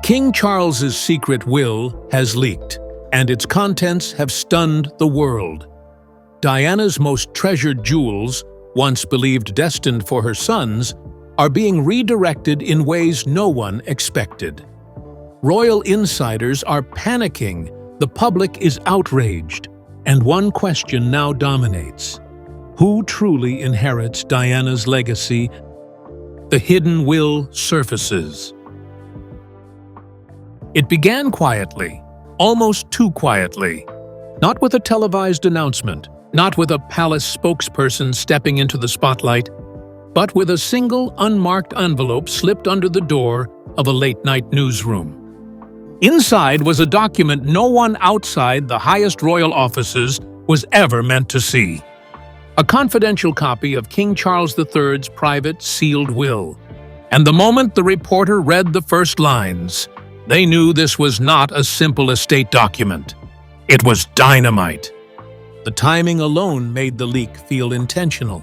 King Charles's secret will has leaked, and its contents have stunned the world. Diana's most treasured jewels, once believed destined for her sons, are being redirected in ways no one expected. Royal insiders are panicking, the public is outraged, and one question now dominates. Who truly inherits Diana's legacy? The hidden will surfaces. It began quietly, almost too quietly. Not with a televised announcement, not with a palace spokesperson stepping into the spotlight, but with a single unmarked envelope slipped under the door of a late-night newsroom. Inside was a document no one outside the highest royal offices was ever meant to see. A confidential copy of King Charles III's private sealed will. And the moment the reporter read the first lines, they knew this was not a simple estate document. It was dynamite. The timing alone made the leak feel intentional.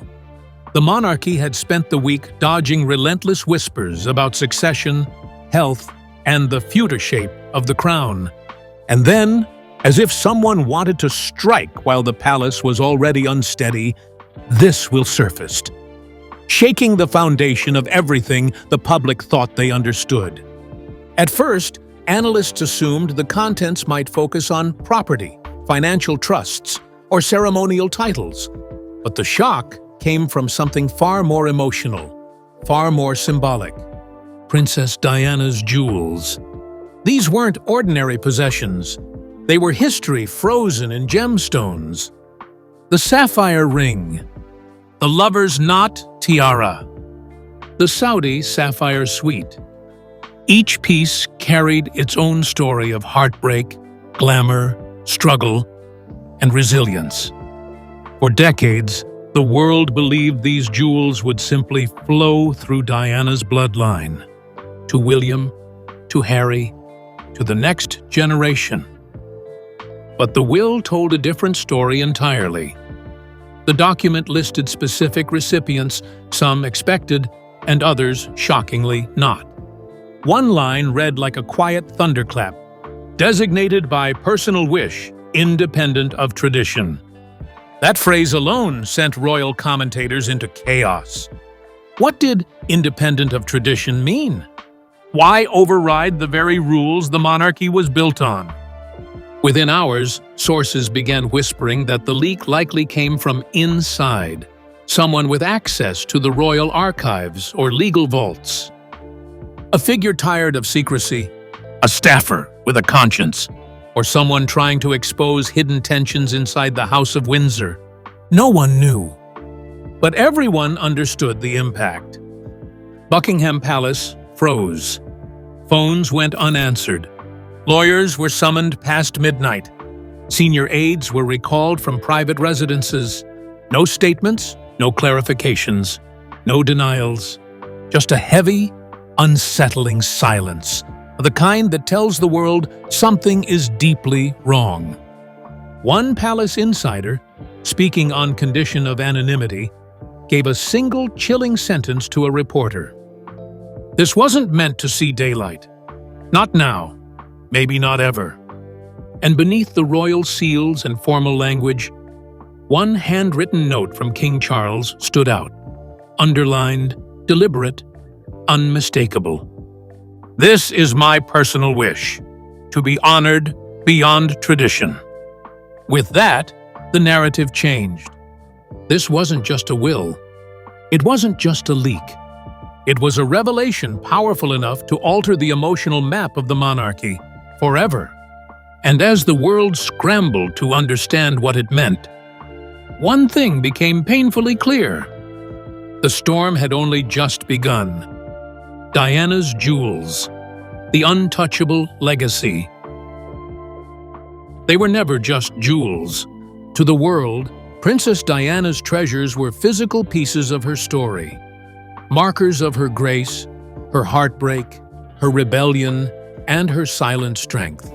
The monarchy had spent the week dodging relentless whispers about succession, health, and the future shape of the crown. And then, as if someone wanted to strike while the palace was already unsteady, this will surface, shaking the foundation of everything the public thought they understood. At first, analysts assumed the contents might focus on property, financial trusts, or ceremonial titles. But the shock came from something far more emotional, far more symbolic. Princess Diana's jewels. These weren't ordinary possessions. They were history frozen in gemstones. The sapphire ring, the lover's knot tiara, the Saudi sapphire suite. Each piece carried its own story of heartbreak, glamour, struggle, and resilience. For decades, the world believed these jewels would simply flow through Diana's bloodline, to William, to Harry, to the next generation. But the will told a different story entirely. The document listed specific recipients, some expected, and others, shockingly, not. One line read like a quiet thunderclap, designated by personal wish, independent of tradition. That phrase alone sent royal commentators into chaos. What did independent of tradition mean? Why override the very rules the monarchy was built on? Within hours, sources began whispering that the leak likely came from inside, someone with access to the royal archives or legal vaults. A figure tired of secrecy, a staffer with a conscience, or someone trying to expose hidden tensions inside the House of Windsor. No one knew. But everyone understood the impact. Buckingham Palace froze. Phones went unanswered. Lawyers were summoned past midnight. Senior aides were recalled from private residences. No statements, no clarifications, no denials. Just a heavy, unsettling silence, the kind that tells the world something is deeply wrong. One palace insider, speaking on condition of anonymity, gave a single chilling sentence to a reporter. This wasn't meant to see daylight. Not now. Maybe not ever. And beneath the royal seals and formal language, one handwritten note from King Charles stood out. Underlined, deliberate, unmistakable. This is my personal wish, to be honored beyond tradition. With that, the narrative changed. This wasn't just a will. It wasn't just a leak. It was a revelation powerful enough to alter the emotional map of the monarchy forever. And as the world scrambled to understand what it meant, one thing became painfully clear. The storm had only just begun. Diana's jewels, the untouchable legacy. They were never just jewels. To the world, Princess Diana's treasures were physical pieces of her story, markers of her grace, her heartbreak, her rebellion, and her silent strength.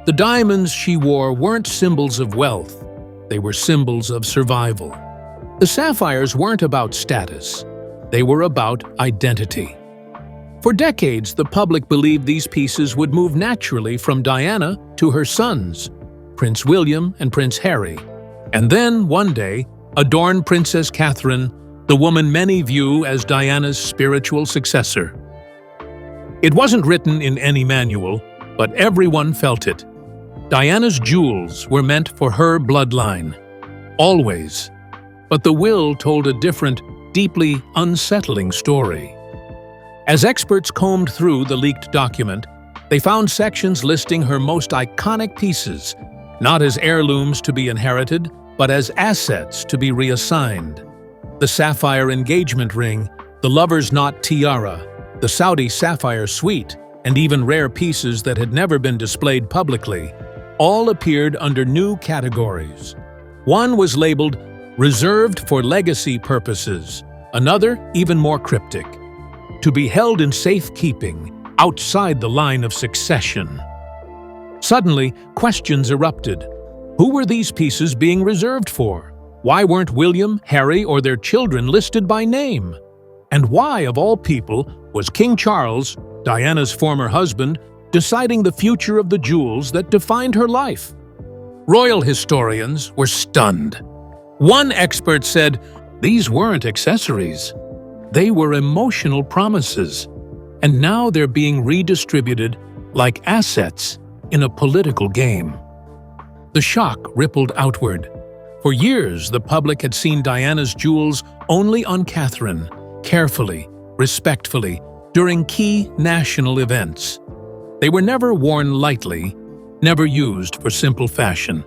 The diamonds she wore weren't symbols of wealth, they were symbols of survival. The sapphires weren't about status, they were about identity. For decades, the public believed these pieces would move naturally from Diana to her sons, Prince William and Prince Harry, and then, one day, adorn Princess Catherine, the woman many view as Diana's spiritual successor. It wasn't written in any manual, but everyone felt it. Diana's jewels were meant for her bloodline, always. But the will told a different, deeply unsettling story. As experts combed through the leaked document, they found sections listing her most iconic pieces, not as heirlooms to be inherited, but as assets to be reassigned. The sapphire engagement ring, the lover's knot tiara, the Saudi sapphire suite, and even rare pieces that had never been displayed publicly, all appeared under new categories. One was labeled reserved for legacy purposes, another even more cryptic, to be held in safekeeping outside the line of succession. Suddenly, questions erupted. Who were these pieces being reserved for? Why weren't William, Harry, or their children listed by name? And why, of all people, was King Charles, Diana's former husband, deciding the future of the jewels that defined her life? Royal historians were stunned. One expert said, these weren't accessories. They were emotional promises, and now they're being redistributed like assets in a political game. The shock rippled outward. For years, the public had seen Diana's jewels only on Catherine, carefully, respectfully, during key national events. They were never worn lightly, never used for simple fashion,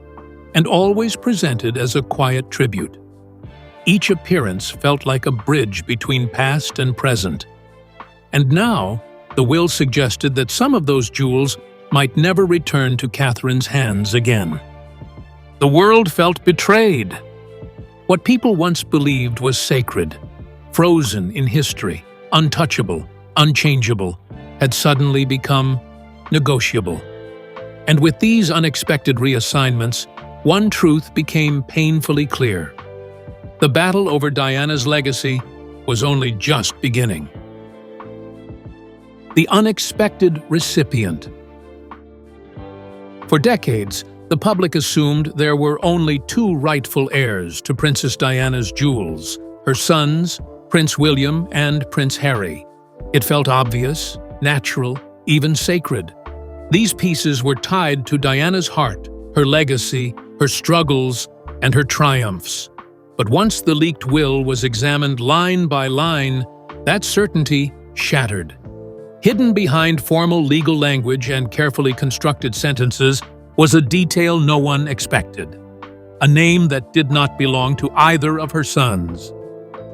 and always presented as a quiet tribute. Each appearance felt like a bridge between past and present. And now, the will suggested that some of those jewels might never return to Catherine's hands again. The world felt betrayed. What people once believed was sacred, frozen in history, untouchable, unchangeable, had suddenly become negotiable. And with these unexpected reassignments, one truth became painfully clear. The battle over Diana's legacy was only just beginning. The unexpected recipient. For decades, the public assumed there were only two rightful heirs to Princess Diana's jewels, her sons, Prince William and Prince Harry. It felt obvious, natural, even sacred. These pieces were tied to Diana's heart, her legacy, her struggles, and her triumphs. But once the leaked will was examined line by line, that certainty shattered. Hidden behind formal legal language and carefully constructed sentences was a detail no one expected. A name that did not belong to either of her sons.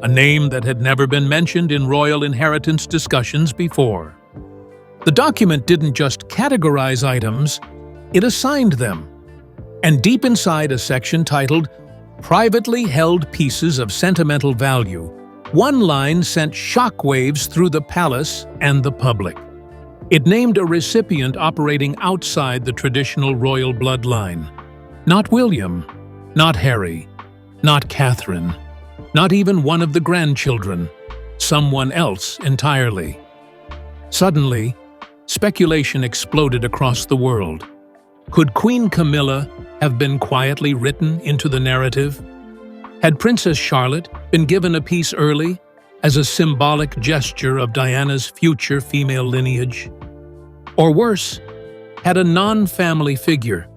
A name that had never been mentioned in royal inheritance discussions before. The document didn't just categorize items, it assigned them. And deep inside a section titled Privately Held Pieces of Sentimental Value, one line sent shockwaves through the palace and the public. It named a recipient operating outside the traditional royal bloodline. Not William, not Harry, not Catherine, not even one of the grandchildren, someone else entirely. Suddenly, speculation exploded across the world. Could Queen Camilla have been quietly written into the narrative? Had Princess Charlotte been given a piece early as a symbolic gesture of Diana's future female lineage? Or worse, had a non-family figure,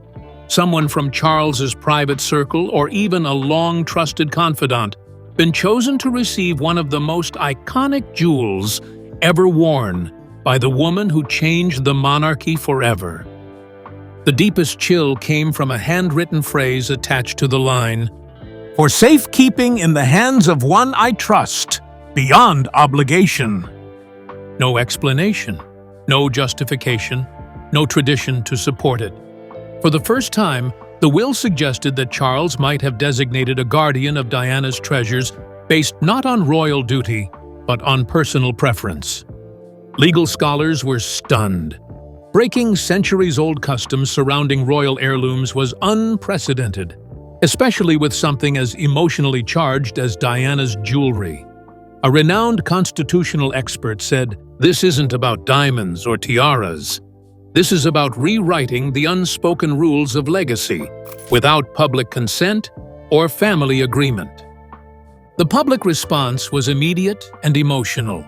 someone from Charles's private circle or even a long-trusted confidant, been chosen to receive one of the most iconic jewels ever worn by the woman who changed the monarchy forever? The deepest chill came from a handwritten phrase attached to the line, "For safekeeping in the hands of one I trust, beyond obligation." No explanation, no justification, no tradition to support it. For the first time, the will suggested that Charles might have designated a guardian of Diana's treasures based not on royal duty, but on personal preference. Legal scholars were stunned. Breaking centuries-old customs surrounding royal heirlooms was unprecedented, especially with something as emotionally charged as Diana's jewelry. A renowned constitutional expert said, This isn't about diamonds or tiaras. This is about rewriting the unspoken rules of legacy without public consent or family agreement. The public response was immediate and emotional.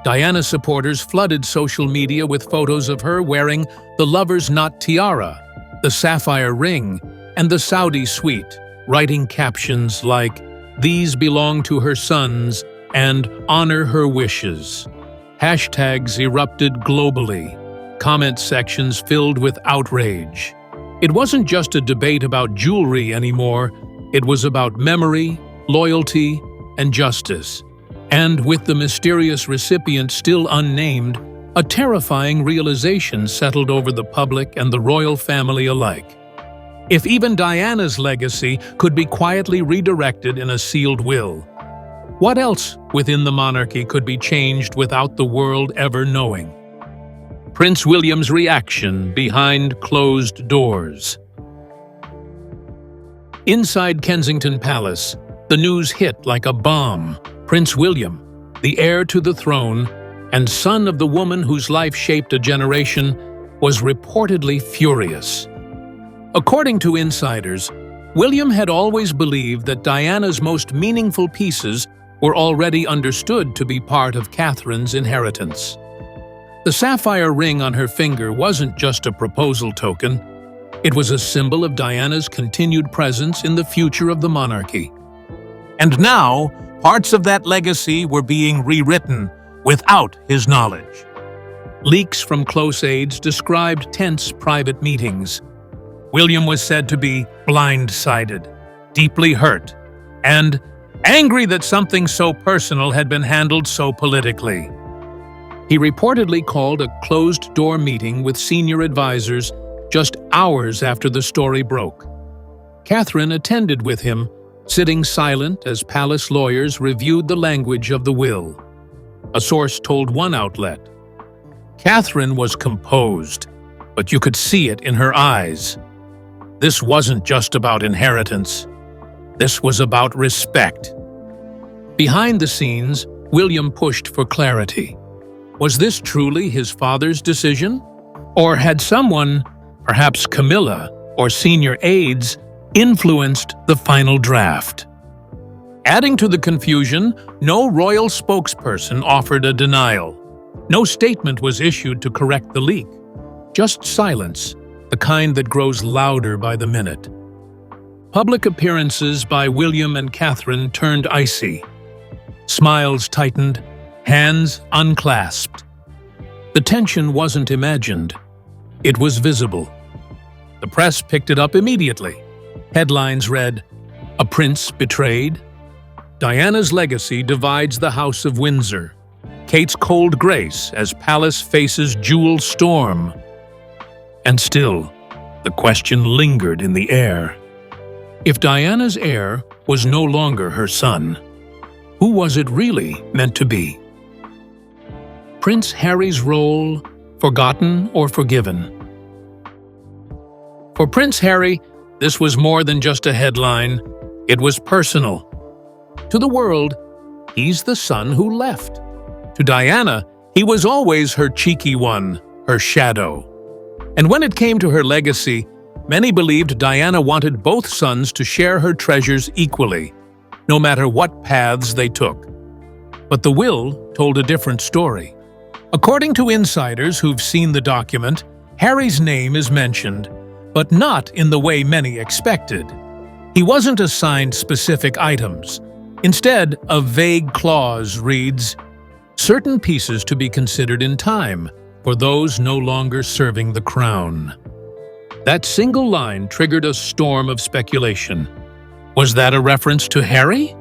Diana supporters flooded social media with photos of her wearing the Lover's Knot tiara, the sapphire ring, and the Saudi suite, writing captions like, "These belong to her sons," and "Honor her wishes." Hashtags erupted globally, comment sections filled with outrage. It wasn't just a debate about jewelry anymore, it was about memory, loyalty, and justice. And with the mysterious recipient still unnamed, a terrifying realization settled over the public and the royal family alike. If even Diana's legacy could be quietly redirected in a sealed will, what else within the monarchy could be changed without the world ever knowing? Prince William's reaction behind closed doors. Inside Kensington Palace, the news hit like a bomb. Prince William, the heir to the throne and son of the woman whose life shaped a generation, was reportedly furious. According to insiders, William had always believed that Diana's most meaningful pieces were already understood to be part of Catherine's inheritance. The sapphire ring on her finger wasn't just a proposal token, it was a symbol of Diana's continued presence in the future of the monarchy. And now, parts of that legacy were being rewritten without his knowledge. Leaks from close aides described tense private meetings. William was said to be blindsided, deeply hurt, and angry that something so personal had been handled so politically. He reportedly called a closed-door meeting with senior advisors just hours after the story broke. Catherine attended with him, sitting silent as palace lawyers reviewed the language of the will. A source told one outlet, "Catherine was composed, but you could see it in her eyes. This wasn't just about inheritance. This was about respect." Behind the scenes, William pushed for clarity. Was this truly his father's decision? Or had someone, perhaps Camilla or senior aides, influenced the final draft? Adding to the confusion, no royal spokesperson offered a denial. No statement was issued to correct the leak. Just silence, the kind that grows louder by the minute. Public appearances by William and Catherine turned icy. Smiles tightened, hands unclasped. The tension wasn't imagined. It was visible. The press picked it up immediately. Headlines read, "A Prince Betrayed," "Diana's Legacy Divides the House of Windsor," "Kate's Cold Grace as Palace Faces Jewel Storm." And still, the question lingered in the air. If Diana's heir was no longer her son, who was it really meant to be? Prince Harry's role, forgotten or forgiven? For Prince Harry, this was more than just a headline. It was personal. To the world, he's the son who left. To Diana, he was always her cheeky one, her shadow. And when it came to her legacy, many believed Diana wanted both sons to share her treasures equally, no matter what paths they took. But the will told a different story. According to insiders who've seen the document, Harry's name is mentioned, but not in the way many expected. He wasn't assigned specific items. Instead, a vague clause reads, "Certain pieces to be considered in time for those no longer serving the crown." That single line triggered a storm of speculation. Was that a reference to Harry?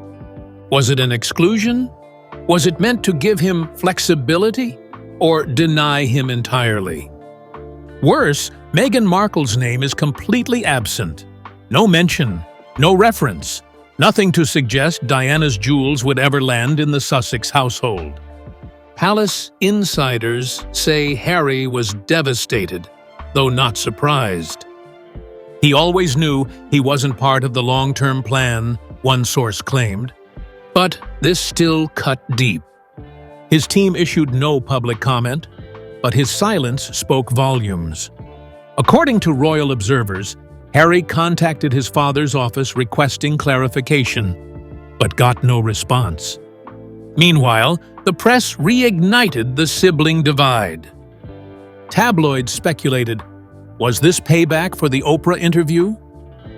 Was it an exclusion? Was it meant to give him flexibility or deny him entirely? Worse, Meghan Markle's name is completely absent. No mention, no reference, nothing to suggest Diana's jewels would ever land in the Sussex household. Palace insiders say Harry was devastated, though not surprised. He always knew he wasn't part of the long-term plan, one source claimed. But this still cut deep. His team issued no public comment, but his silence spoke volumes. According to royal observers, Harry contacted his father's office requesting clarification, but got no response. Meanwhile, the press reignited the sibling divide. Tabloids speculated, was this payback for the Oprah interview?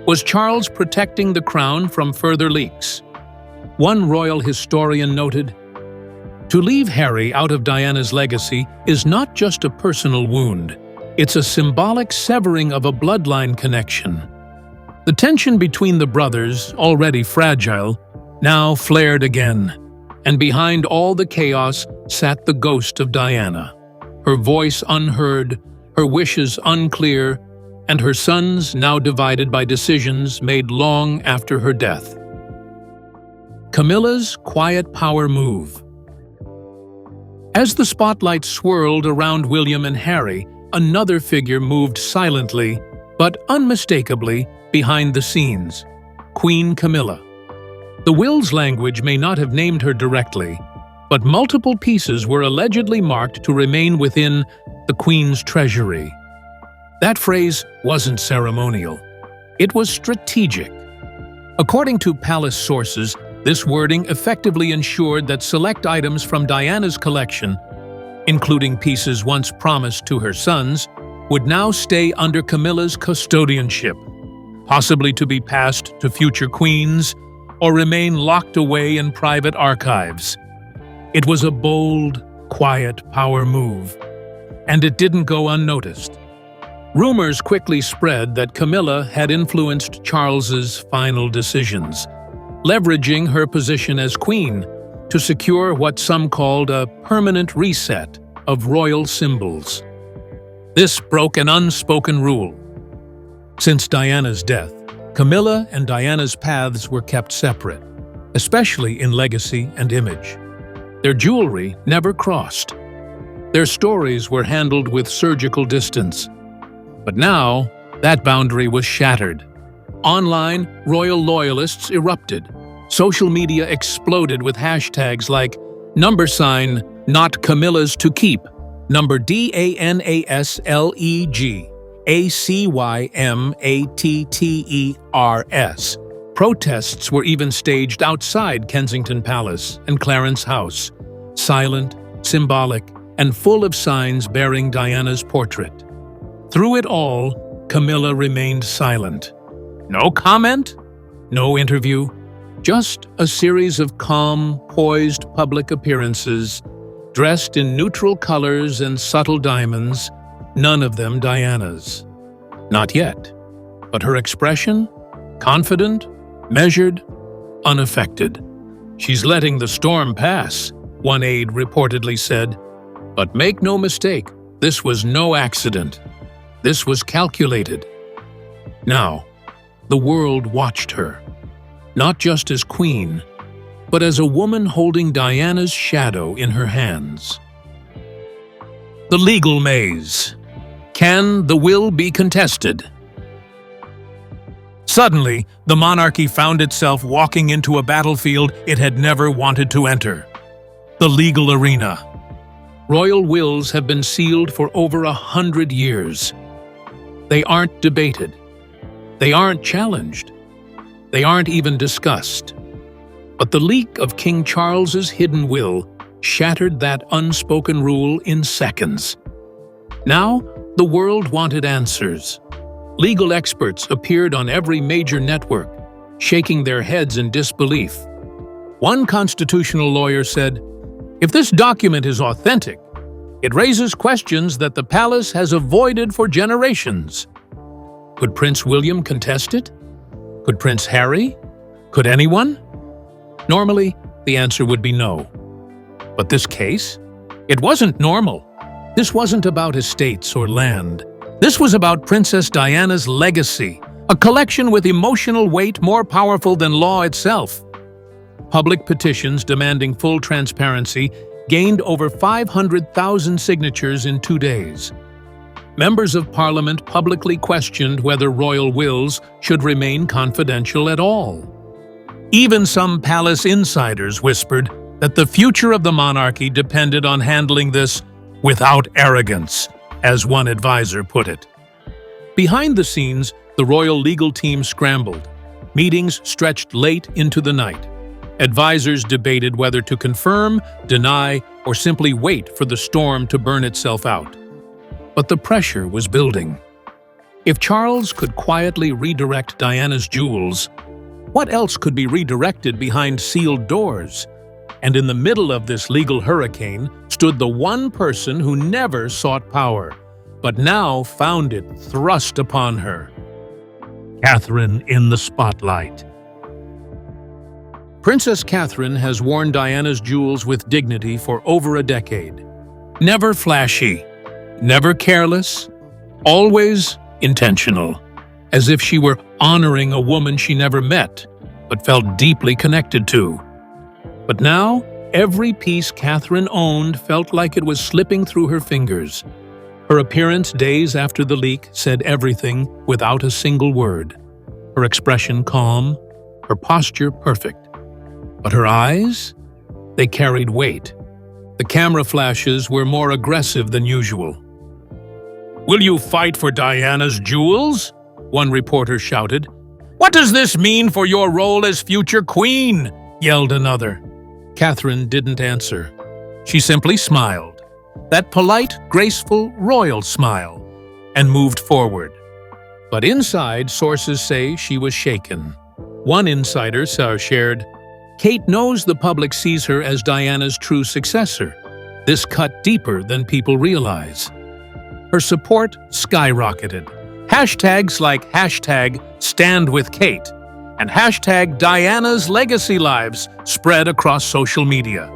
Was Charles protecting the crown from further leaks? One royal historian noted, "To leave Harry out of Diana's legacy is not just a personal wound, it's a symbolic severing of a bloodline connection." The tension between the brothers, already fragile, now flared again, and behind all the chaos sat the ghost of Diana, her voice unheard, her wishes unclear, and her sons now divided by decisions made long after her death. Camilla's quiet power move. As the spotlight swirled around William and Harry, another figure moved silently, but unmistakably, behind the scenes: Queen Camilla. The will's language may not have named her directly, but multiple pieces were allegedly marked to remain within the Queen's treasury. That phrase wasn't ceremonial. It was strategic. According to palace sources, this wording effectively ensured that select items from Diana's collection, including pieces once promised to her sons, would now stay under Camilla's custodianship, possibly to be passed to future queens or remain locked away in private archives. It was a bold, quiet power move, and it didn't go unnoticed. Rumors quickly spread that Camilla had influenced Charles's final decisions, leveraging her position as queen to secure what some called a permanent reset of royal symbols. This broke an unspoken rule. Since Diana's death, Camilla and Diana's paths were kept separate, especially in legacy and image. Their jewelry never crossed. Their stories were handled with surgical distance. But now, that boundary was shattered. Online, royal loyalists erupted. Social media exploded with hashtags like #not Camilla's to keep, DANASLEG, ACYMATTERS. Protests were even staged outside Kensington Palace and Clarence House, silent, symbolic, and full of signs bearing Diana's portrait. Through it all, Camilla remained silent. No comment, no interview, just a series of calm, poised public appearances, dressed in neutral colors and subtle diamonds, none of them Diana's. Not yet, but her expression, confident, measured, unaffected. "She's letting the storm pass," one aide reportedly said. But make no mistake, this was no accident. This was calculated. Now, the world watched her, not just as queen, but as a woman holding Diana's shadow in her hands. The legal maze. Can the will be contested? Suddenly, the monarchy found itself walking into a battlefield it had never wanted to enter. The legal arena. Royal wills have been sealed for over 100 years. They aren't debated. They aren't challenged. They aren't even discussed. But the leak of King Charles's hidden will shattered that unspoken rule in seconds. Now, the world wanted answers. Legal experts appeared on every major network, shaking their heads in disbelief. One constitutional lawyer said, "If this document is authentic, it raises questions that the palace has avoided for generations." Could Prince William contest it? Could Prince Harry? Could anyone? Normally, the answer would be no. But this case? It wasn't normal. This wasn't about estates or land. This was about Princess Diana's legacy, a collection with emotional weight more powerful than law itself. Public petitions demanding full transparency gained over 500,000 signatures in 2 days. Members of Parliament publicly questioned whether royal wills should remain confidential at all. Even some palace insiders whispered, that the future of the monarchy depended on handling this without arrogance, as one advisor put it. Behind the scenes, the royal legal team scrambled. Meetings stretched late into the night. Advisors debated whether to confirm, deny, or simply wait for the storm to burn itself out. But the pressure was building. If Charles could quietly redirect Diana's jewels, what else could be redirected behind sealed doors? And in the middle of this legal hurricane stood the one person who never sought power, but now found it thrust upon her. Catherine in the spotlight. Princess Catherine has worn Diana's jewels with dignity for over a decade. Never flashy, never careless, always intentional, as if she were honoring a woman she never met, but felt deeply connected to. But now, every piece Catherine owned felt like it was slipping through her fingers. Her appearance days after the leak said everything without a single word. Her expression calm, her posture perfect. But her eyes? They carried weight. The camera flashes were more aggressive than usual. "Will you fight for Diana's jewels?" one reporter shouted. "What does this mean for your role as future queen?" yelled another. Catherine didn't answer. She simply smiled, that polite, graceful, royal smile, and moved forward. But inside, sources say she was shaken. One insider shared, "Kate knows the public sees her as Diana's true successor. This cut deeper than people realize." Her support skyrocketed. Hashtags like #StandWithKate and #Diana's Legacy Lives spread across social media.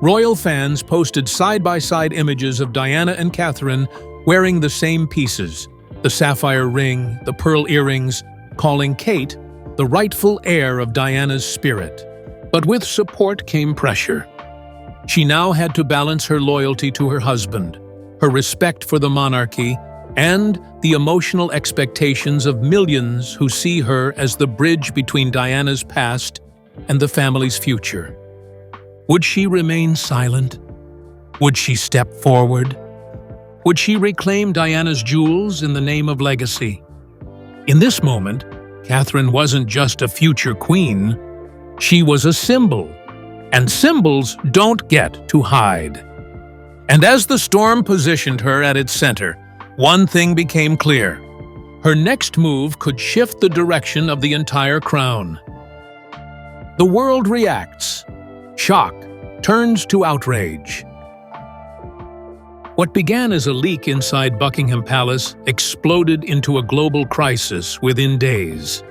Royal fans posted side-by-side images of Diana and Catherine wearing the same pieces, the sapphire ring, the pearl earrings, calling Kate the rightful heir of Diana's spirit. But with support came pressure. She now had to balance her loyalty to her husband, her respect for the monarchy, and the emotional expectations of millions who see her as the bridge between Diana's past and the family's future. Would she remain silent? Would she step forward? Would she reclaim Diana's jewels in the name of legacy? In this moment, Catherine wasn't just a future queen, she was a symbol, and symbols don't get to hide. And as the storm positioned her at its center, one thing became clear. Her next move could shift the direction of the entire crown. The world reacts. Shock turns to outrage. What began as a leak inside Buckingham Palace exploded into a global crisis within days.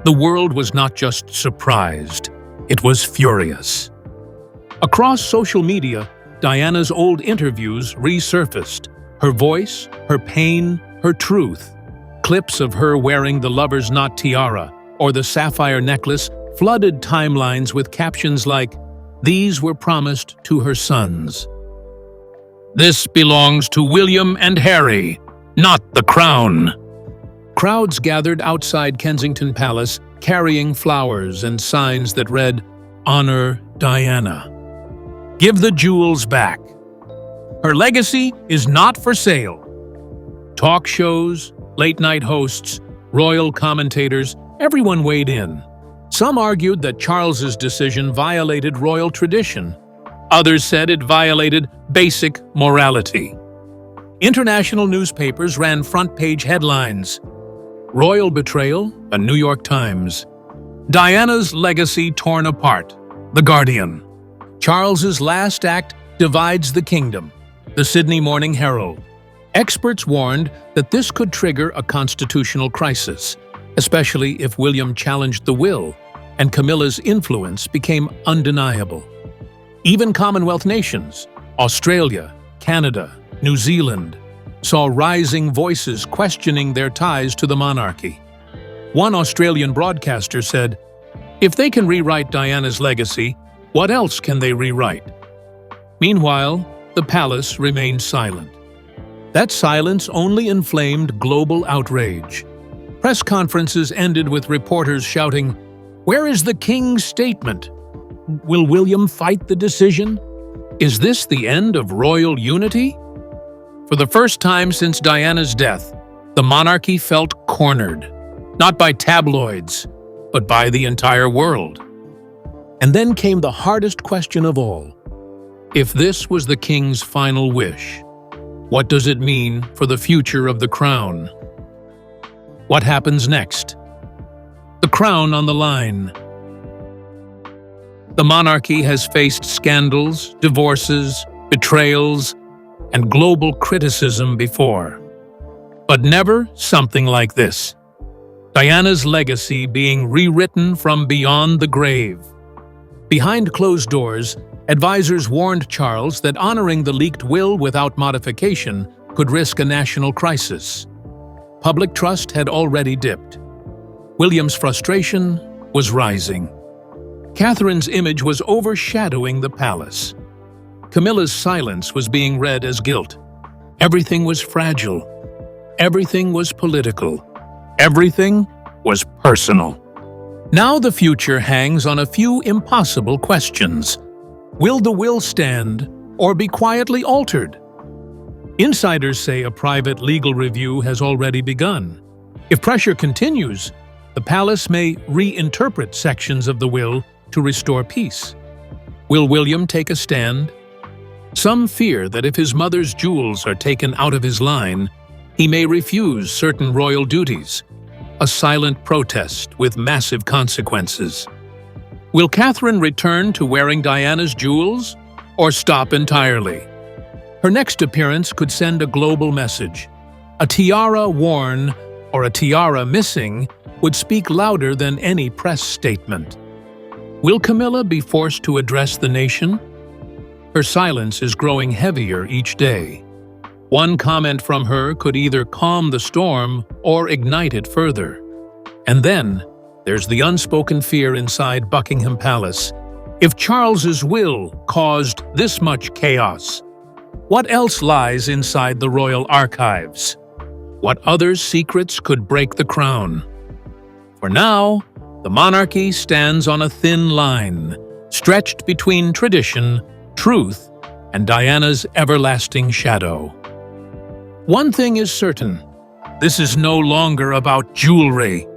The world was not just surprised, it was furious. Across social media, Diana's old interviews resurfaced. Her voice, her pain, her truth. Clips of her wearing the lover's knot tiara or the sapphire necklace flooded timelines with captions like, "These were promised to her sons." "This belongs to William and Harry, not the crown." Crowds gathered outside Kensington Palace carrying flowers and signs that read, "Honor Diana. Give the jewels back. Her legacy is not for sale." Talk shows, late-night hosts, royal commentators, everyone weighed in. Some argued that Charles's decision violated royal tradition. Others said it violated basic morality. International newspapers ran front-page headlines. Royal betrayal, a New York Times. Diana's legacy torn apart, The Guardian. Charles's last act divides the kingdom, the Sydney Morning Herald. Experts warned that this could trigger a constitutional crisis, especially if William challenged the will and Camilla's influence became undeniable. Even Commonwealth nations, Australia, Canada, New Zealand, saw rising voices questioning their ties to the monarchy. One Australian broadcaster said, "If they can rewrite Diana's legacy, what else can they rewrite?" Meanwhile, the palace remained silent. That silence only inflamed global outrage. Press conferences ended with reporters shouting, "Where is the king's statement?" Will William fight the decision? Is this the end of royal unity? For the first time since Diana's death, the monarchy felt cornered, not by tabloids, but by the entire world. And then came the hardest question of all. If this was the king's final wish, what does it mean for the future of the crown? What happens next? The crown on the line. The monarchy has faced scandals, divorces, betrayals, and global criticism before. But never something like this. Diana's legacy being rewritten from beyond the grave. Behind closed doors, advisors warned Charles that honoring the leaked will without modification could risk a national crisis. Public trust had already dipped. William's frustration was rising. Catherine's image was overshadowing the palace. Camilla's silence was being read as guilt. Everything was fragile. Everything was political. Everything was personal. Now the future hangs on a few impossible questions. Will the will stand or be quietly altered? Insiders say a private legal review has already begun. If pressure continues, the palace may reinterpret sections of the will to restore peace. Will William take a stand? Some fear that if his mother's jewels are taken out of his line, he may refuse certain royal duties, a silent protest with massive consequences. Will Catherine return to wearing Diana's jewels or stop entirely? Her next appearance could send a global message. A tiara worn or a tiara missing would speak louder than any press statement. Will Camilla be forced to address the nation? Her silence is growing heavier each day. One comment from her could either calm the storm or ignite it further. And then, there's the unspoken fear inside Buckingham Palace. If Charles's will caused this much chaos, what else lies inside the royal archives? What other secrets could break the crown? For now, the monarchy stands on a thin line, stretched between tradition, truth, and Diana's everlasting shadow. One thing is certain, this is no longer about jewelry.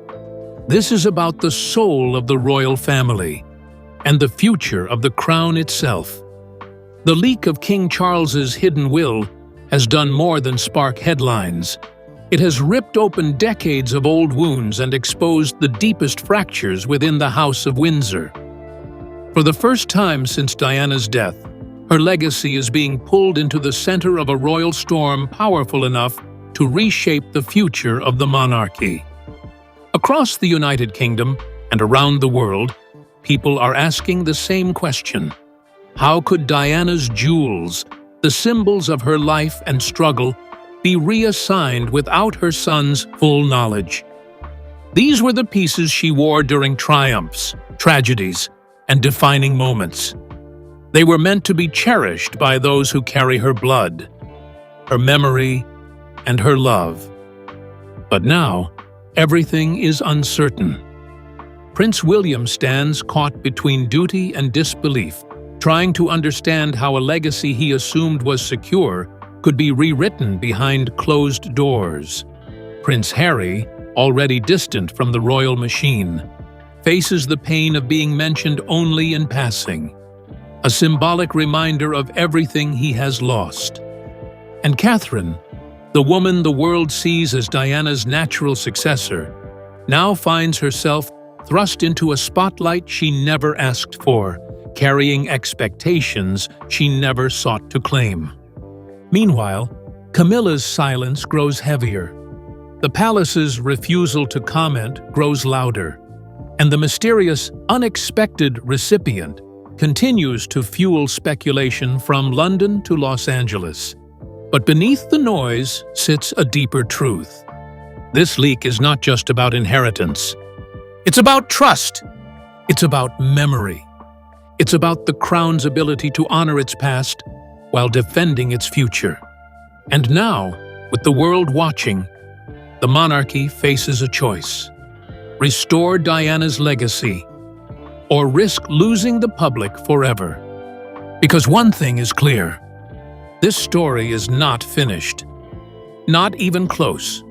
This is about the soul of the royal family and the future of the crown itself. The leak of King Charles's hidden will has done more than spark headlines. It has ripped open decades of old wounds and exposed the deepest fractures within the House of Windsor. For the first time since Diana's death, her legacy is being pulled into the center of a royal storm powerful enough to reshape the future of the monarchy. Across the United Kingdom and around the world, people are asking the same question. How could Diana's jewels, the symbols of her life and struggle, be reassigned without her son's full knowledge? These were the pieces she wore during triumphs, tragedies, and defining moments. They were meant to be cherished by those who carry her blood, her memory, and her love. But now, everything is uncertain. Prince William stands caught between duty and disbelief, trying to understand how a legacy he assumed was secure could be rewritten behind closed doors. Prince Harry, already distant from the royal machine, faces the pain of being mentioned only in passing, a symbolic reminder of everything he has lost. And Catherine, the woman the world sees as Diana's natural successor, now finds herself thrust into a spotlight she never asked for, carrying expectations she never sought to claim. Meanwhile, Camilla's silence grows heavier. The palace's refusal to comment grows louder, and the mysterious, unexpected recipient continues to fuel speculation from London to Los Angeles. But beneath the noise sits a deeper truth. This leak is not just about inheritance. It's about trust. It's about memory. It's about the crown's ability to honor its past while defending its future. And now, with the world watching, the monarchy faces a choice. Restore Diana's legacy or risk losing the public forever. Because one thing is clear: this story is not finished. Not even close.